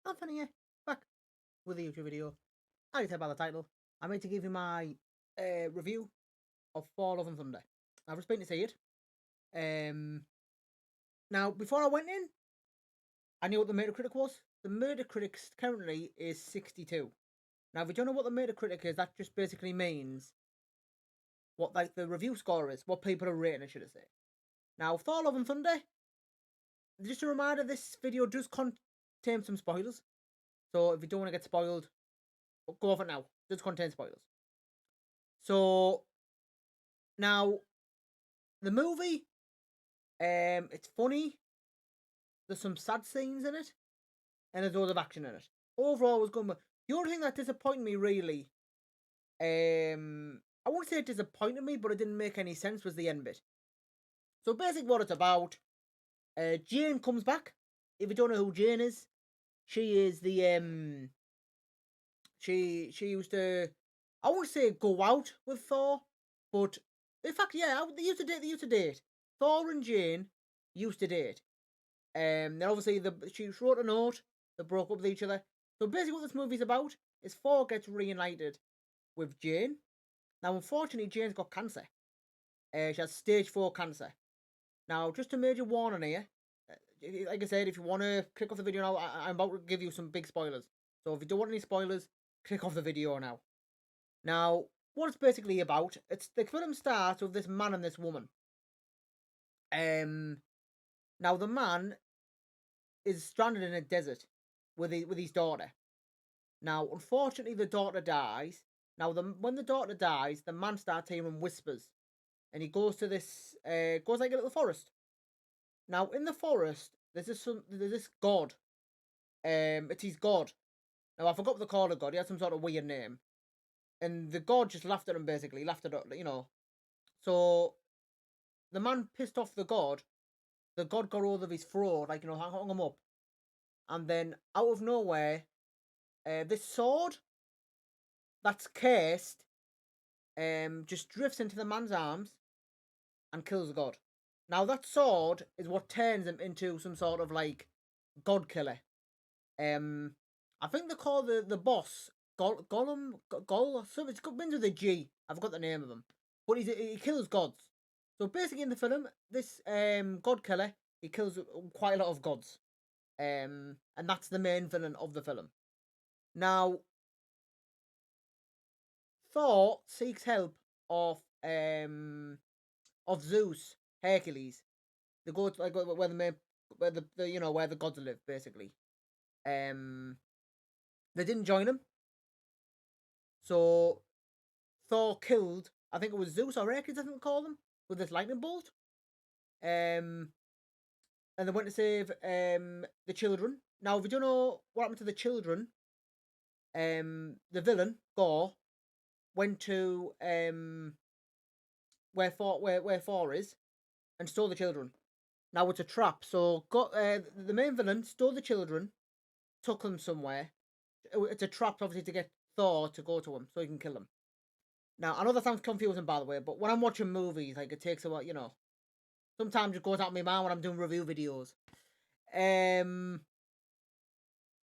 Anthony here, back with a YouTube video. As you said by the title, I'm going to give you my review of Thor: Love and Thunder. I've just been to see it. Um, Now, before I went in, I knew what the Metacritic was. The Metacritic currently is 62. Now, if you don't know what the Metacritic is, that just basically means what like the review score is, what people are rating it, should I say. Now, Thor: Love and Thunder, just a reminder, this video does contain some spoilers. So if you don't want to get spoiled, go off it now. It does contain spoilers. So now the movie, it's funny. There's some sad scenes in it, and there's loads of action in it. Overall, it was good. The only thing that disappointed me really, I won't say it disappointed me, but it didn't make any sense was the end bit. So basically, what it's about, Jane comes back. If you don't know who Jane is, she is the she used to, I won't say go out with Thor, but in fact, yeah, they used to date. They used to date. Thor and Jane used to date. Then obviously she wrote a note. They broke up with each other. So basically, what this movie's about is Thor gets reunited with Jane. Now, unfortunately, Jane's got cancer. She has stage 4 cancer. Now, just a major warning here. Like I said, if you want to click off the video now, I'm about to give you some big spoilers. So if you don't want any spoilers, click off the video now. Now, what it's basically about, it's the film starts with this man and this woman. Now the man is stranded in a desert with his daughter. Now, unfortunately, the daughter dies. Now, when the daughter dies, the man starts hearing whispers, and he goes to this goes like a little forest. Now, in the forest, there's this god. It's his god. Now, I forgot what they call the god. He had some sort of weird name, and the god just laughed at him. Basically, laughed at So the man pissed off the god. The god got hold of his throat, like hung him up, and then out of nowhere, this sword that's cursed just drifts into the man's arms and kills the god. Now that sword is what turns him into some sort of like god killer. I think they call the boss Gollum. So it's begins with a G. I forgot the name of him, but he kills gods. So basically, in the film, this god killer, he kills quite a lot of gods, and that's the main villain of the film. Now, Thor seeks help of Zeus, Hercules. They go to, like where the main, where the where the gods live, basically. Um, they didn't join him, so Thor killed. I think it was Zeus or Hercules. I think they call them with this lightning bolt. Um, and they went to save the children. Now, if you don't know what happened to the children, the villain Thor went to where Thor is and stole the children. Now it's a trap. So the main villain stole the children, took them somewhere. It's a trap, obviously, to get Thor to go to him so he can kill him. Now I know that sounds confusing, by the way, but when I'm watching movies, like it takes a while, Sometimes it goes out of my mind when I'm doing review videos.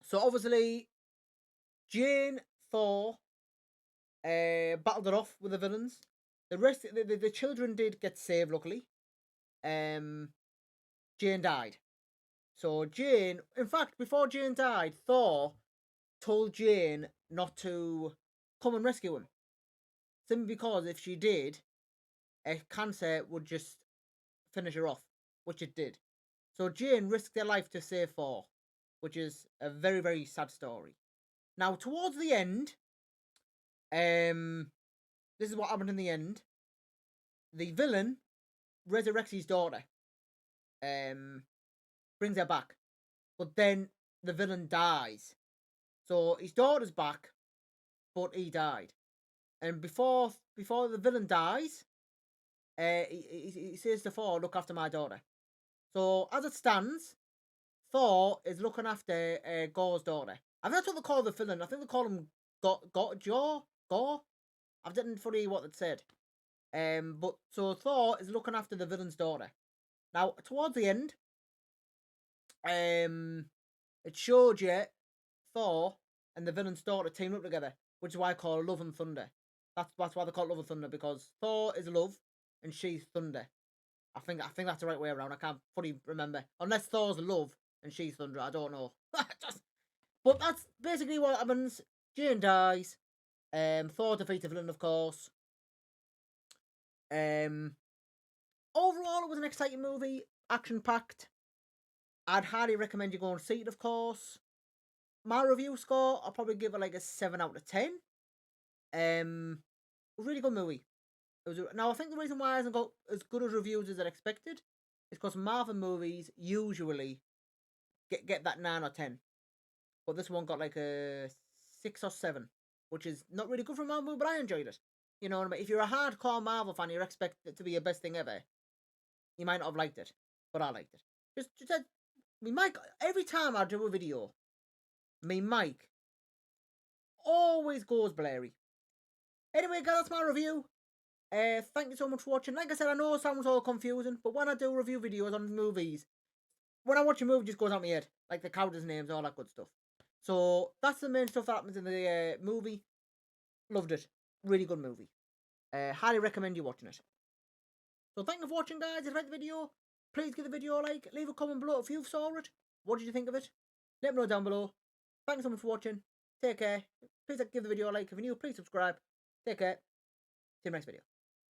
So obviously, Jane, Thor, battled it off with the villains. The rest, the children did get saved, luckily. Jane died. So Jane, in fact, before Jane died, Thor told Jane not to come and rescue him. Simply because if she did, a cancer would just finish her off, which it did. So Jane risked her life to save Thor, which is a very, very sad story. Now, towards the end, this is what happened in the end. The villain resurrects his daughter, brings her back, but then the villain dies. So his daughter's back, but he died. And before the villain dies, he says to Thor, "Look after my daughter." So as it stands, Thor is looking after Gor's daughter. I think that's what they call the villain. I think they call him Gore. I didn't fully what it said. But so Thor is looking after the villain's daughter. Now towards the end, it showed you Thor and the villain's daughter teamed up together, which is why I call Love and Thunder. That's why they call it Love and Thunder, because Thor is love and she's thunder. I think that's the right way around. I can't fully remember. Unless Thor's love and she's thunder, I don't know. But that's basically what happens. Jane dies. Thor defeats the villain, of course. Um, Overall, it was an exciting movie, action packed. I'd highly recommend you go and see it, of course. My review score, I'll probably give it like a 7 out of 10. Really good movie. Now, I think the reason why it hasn't got as good as reviews as I expected is because Marvel movies usually get that 9 or 10. But this one got like a 6 or 7, which is not really good for Marvel, but I enjoyed it. You know what I mean? If you're a hardcore Marvel fan, you expect it to be the best thing ever. You might not have liked it, but I liked it. Me mic, every time I do a video, me mic always goes blurry. Anyway, guys, that's my review. Thank you so much for watching. Like I said, I know it sounds all confusing, but when I do review videos on movies, when I watch a movie, it just goes out my head, like the characters' names, all that good stuff. So that's the main stuff that happens in the movie. Loved it. Really good movie. Highly recommend you watching it. So thank you for watching, guys. If you liked the video, please give the video a like. Leave a comment below if you saw it. What did you think of it? Let me know down below. Thanks so much for watching. Take care. Please give the video a like. If you're new, please subscribe. Take care. See you in the next video.